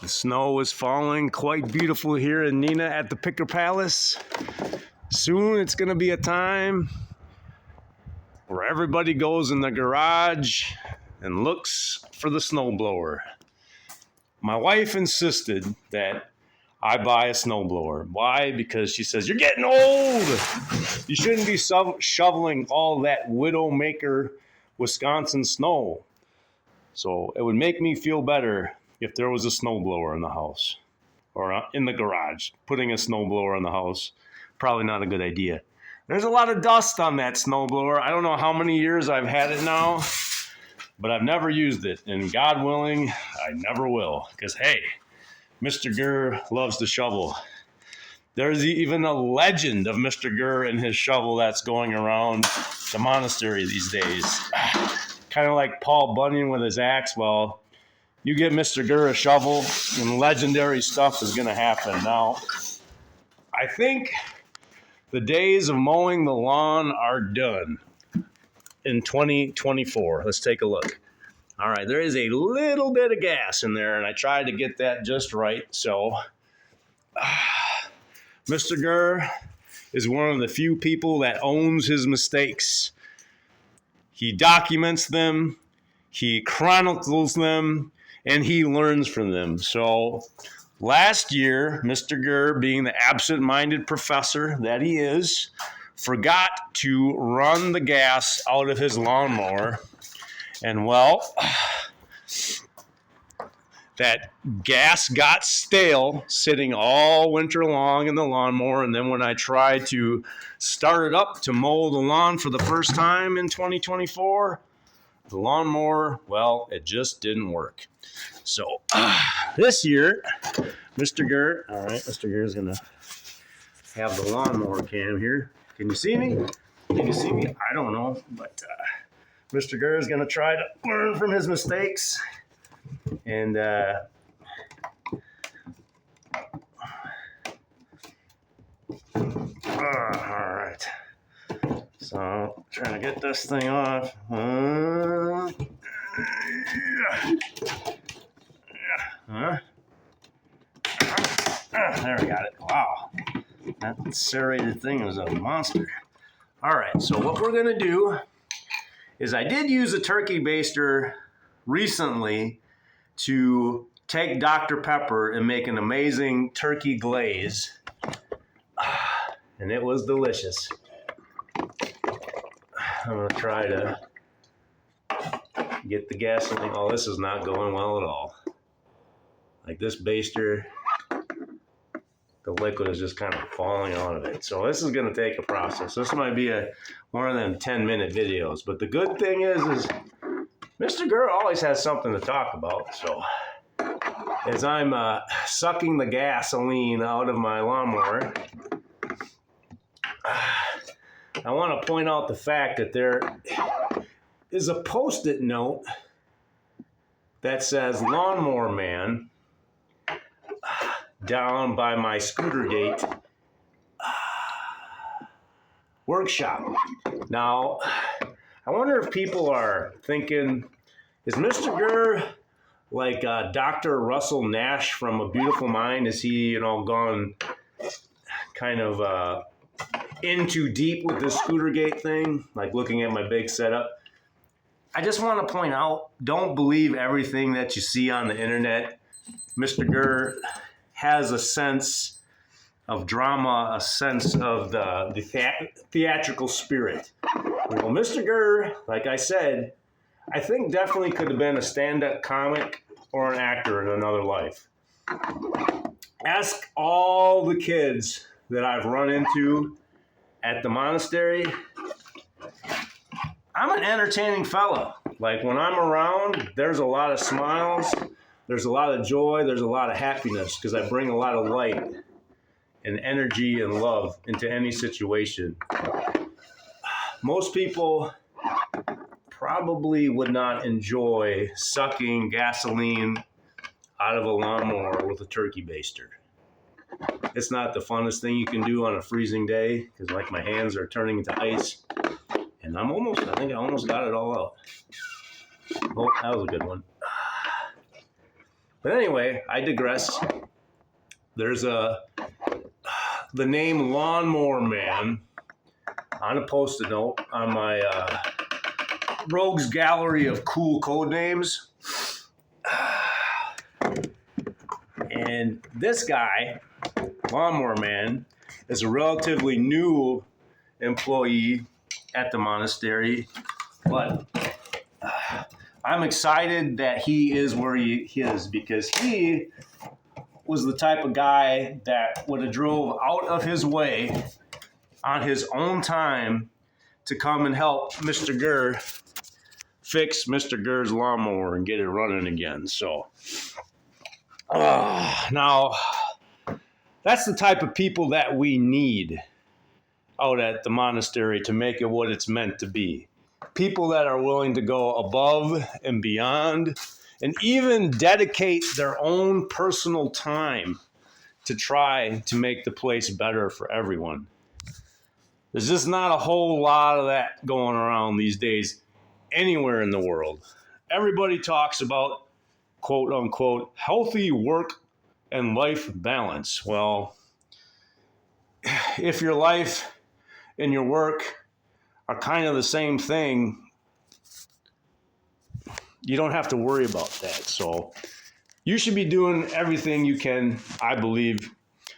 The snow is falling, quite beautiful here in Neenah at the Picker Palace. Soon it's going to be a time where everybody goes in the garage and looks for the snowblower. My wife insisted that I buy a snowblower. Why? Because she says, you're getting old. You shouldn't be shoveling all that Widowmaker, Wisconsin snow. So it would make me feel better if there was a snowblower in the house or in the garage. Putting a snowblower in the house, probably not a good idea. There's a lot of dust on that snowblower. I don't know how many years I've had it now, but I've never used it. And God willing, I never will. Because, hey, Mrgrrr loves to shovel. There's even a legend of Mrgrrr and his shovel that's going around the monastery these days. Kind of like Paul Bunyan with his axe. Well, you get Mrgrrr a shovel and legendary stuff is going to happen. Now, I think the days of mowing the lawn are done in 2024. Let's take a look. All right, there is a little bit of gas in there, and I tried to get that just right. So, Mrgrrr is one of the few people that owns his mistakes. He documents them, he chronicles them, and he learns from them. So, last year, Mrgrrr, being the absent-minded professor that he is, forgot to run the gas out of his lawnmower. And well, that gas got stale sitting all winter long in the lawnmower. And then when I tried to start it up to mow the lawn for the first time in 2024, the lawnmower, well, it just didn't work. So this year, Mrgrrr, all right, Mrgrrr is going to have the lawnmower cam here. Can you see me? Can you see me? I don't know, but Mrgrrr is going to try to learn from his mistakes. And all right. So trying to get this thing off. There we got it. Wow. That serrated thing was a monster. All right. So what we're going to do is I did use a turkey baster recently to take Dr. Pepper and make an amazing turkey glaze. And it was delicious. I'm going to try to get the gasoline. Oh, this is not going well at all. Like this baster, the liquid is just kind of falling out of it. So this is going to take a process. This might be one of them 10-minute videos. But the good thing is Mrgrrr always has something to talk about. So as I'm sucking the gasoline out of my lawnmower, I want to point out the fact that there is a Post-it note that says Lawnmower Man down by my scooter gate workshop. Now, I wonder if people are thinking, is Mrgrrr like Dr. Russell Nash from A Beautiful Mind? Is he, gone kind of in too deep with this scooter gate thing? Like looking at my big setup. I just want to point out, don't believe everything that you see on the internet. Mrgrrr has a sense of drama, a sense of the theatrical spirit. Well, Mrgrrr, like I said, I think definitely could have been a stand-up comic or an actor in another life. Ask all the kids that I've run into at the monastery. I'm an entertaining fellow. Like when I'm around, there's a lot of smiles, there's a lot of joy, there's a lot of happiness because I bring a lot of light and energy and love into any situation. Most people probably would not enjoy sucking gasoline out of a lawnmower with a turkey baster. It's not the funnest thing you can do on a freezing day because like my hands are turning into ice. And I think I almost got it all out. Oh, that was a good one. But anyway, I digress. There's the name Lawnmower Man on a post-it note on my Rogues Gallery of cool code names. And this guy, Lawnmower Man, is a relatively new employee at the monastery, but I'm excited that he is where he is, because he was the type of guy that would have drove out of his way on his own time to come and help Mr. Grrr fix Mr. Grrr's lawnmower and get it running again. So now that's the type of people that we need out at the monastery to make it what it's meant to be. People that are willing to go above and beyond and even dedicate their own personal time to try to make the place better for everyone. There's just not a whole lot of that going around these days anywhere in the world. Everybody talks about, quote unquote, healthy work and life balance. Well, if your life and your work are kind of the same thing, you don't have to worry about that. So you should be doing everything you can, I believe,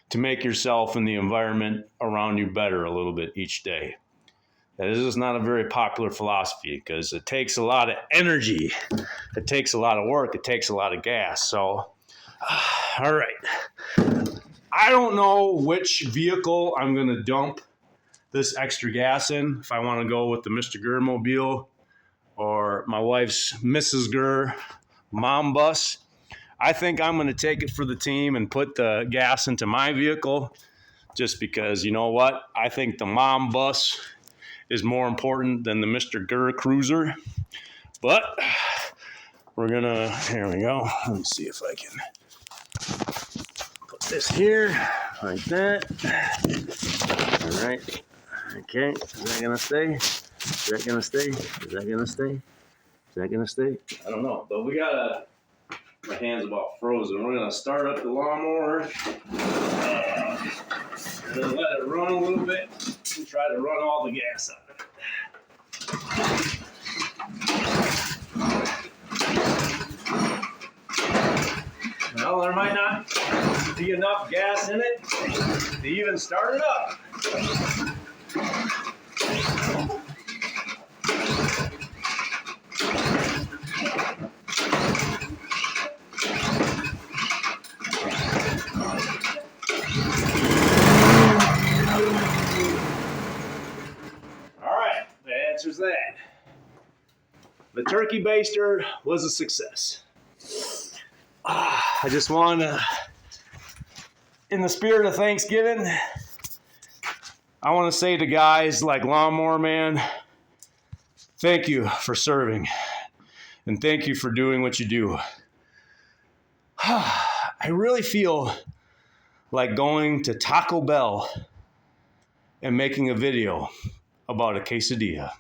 to make yourself and the environment around you better a little bit each day. That is not a very popular philosophy because it takes a lot of energy. It takes a lot of work. It takes a lot of gas. So, all right. I don't know which vehicle I'm going to dump this extra gas in. If I want to go with the Mr. Grrr mobile or my wife's Mrs. Grrr mom bus. I think I'm going to take it for the team and put the gas into my vehicle just because, you know what? I think the mom bus is more important than the Mr. Grrr cruiser. But we're going to, here we go. Let me see if I can put this here like that. All right. Okay. Is that going to stay? Is that going to stay? Is that going to stay? Is that going to stay? I don't know. But we got to... My hand's about frozen. We're going to start up the lawnmower and then let it run a little bit and try to run all the gas out of it. Well, there might not be enough gas in it to even start it up. Answers that. The turkey baster was a success. I just want to, in the spirit of Thanksgiving, I want to say to guys like Lawnmower Man, thank you for serving and thank you for doing what you do. I really feel like going to Taco Bell and making a video about a quesadilla.